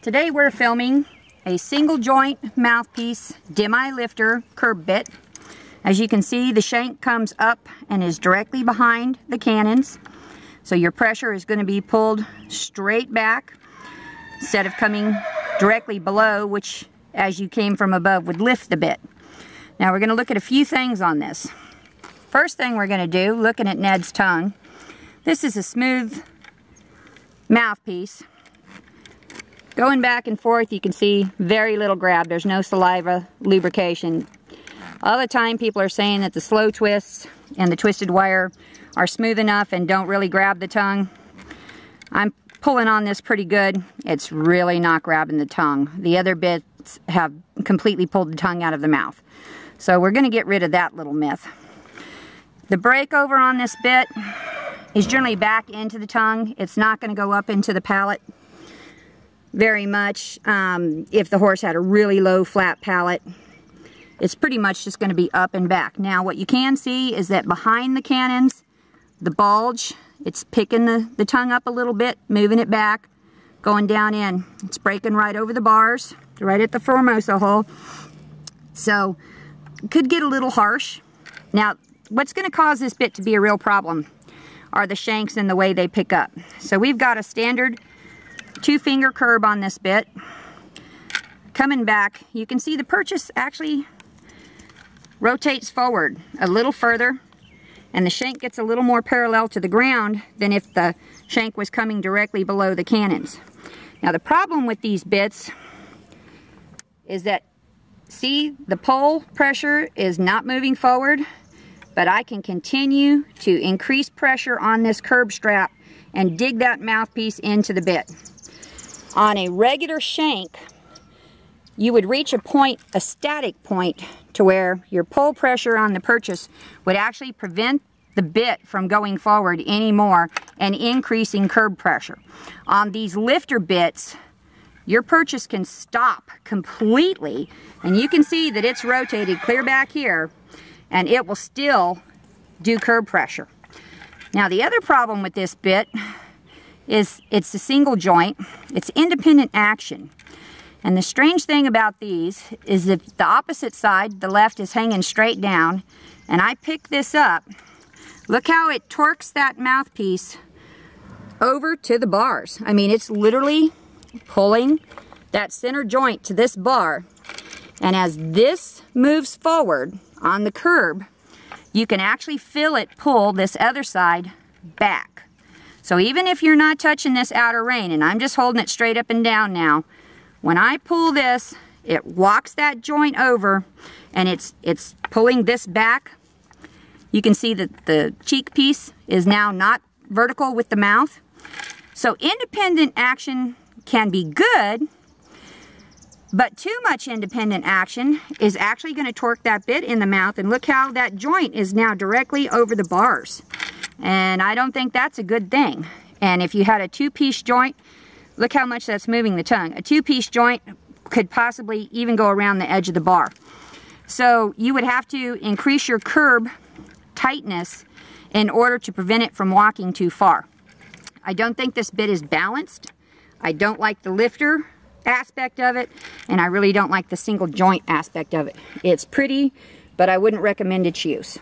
Today we're filming a single joint mouthpiece demi lifter curb bit. As you can see, the shank comes up and is directly behind the cannons. So your pressure is going to be pulled straight back instead of coming directly below, which as you came from above would lift the bit. Now we're going to look at a few things on this. First thing we're going to do, looking at Ned's tongue, this is a smooth mouthpiece. Going back and forth, you can see very little grab. There's no saliva lubrication. All the time people are saying that the slow twists and the twisted wire are smooth enough and don't really grab the tongue. I'm pulling on this pretty good. It's really not grabbing the tongue. The other bits have completely pulled the tongue out of the mouth. So we're going to get rid of that little myth. The breakover on this bit is generally back into the tongue. It's not going to go up into the palate very much. If the horse had a really low flat palate, it's pretty much just going to be up and back. Now what you can see is that behind the cannons, the bulge, it's picking the tongue up a little bit, moving it back, going down in. It's breaking right over the bars, right at the Formosa hole. So it could get a little harsh. Now what's going to cause this bit to be a real problem are the shanks and the way they pick up. So we've got a standard 2-finger curb on this bit. Coming back, you can see the purchase actually rotates forward a little further, and the shank gets a little more parallel to the ground than if the shank was coming directly below the cannons. Now the problem with these bits is that, see, the pull pressure is not moving forward, but I can continue to increase pressure on this curb strap and dig that mouthpiece into the bit. On a regular shank, you would reach a point, a static point, to where your pull pressure on the purchase would actually prevent the bit from going forward anymore and increasing curb pressure. On these lifter bits, your purchase can stop completely, and you can see that it's rotated clear back here, and it will still do curb pressure. Now the other problem with this bit is it's a single joint, it's independent action. And the strange thing about these is if the opposite side, the left, is hanging straight down, and I pick this up, look how it torques that mouthpiece over to the bars. I mean, it's literally pulling that center joint to this bar, and as this moves forward on the curb, you can actually feel it pull this other side back. So even if you're not touching this outer rein, and I'm just holding it straight up and down now, when I pull this, it walks that joint over, and it's pulling this back. You can see that the cheek piece is now not vertical with the mouth. So independent action can be good, but too much independent action is actually going to torque that bit in the mouth, and look how that joint is now directly over the bars. And I don't think that's a good thing. And if you had a 2-piece joint, look how much that's moving the tongue. A 2-piece joint could possibly even go around the edge of the bar. So you would have to increase your curb tightness in order to prevent it from walking too far. I don't think this bit is balanced. I don't like the lifter aspect of it, and I really don't like the single joint aspect of it. It's pretty, but I wouldn't recommend its use.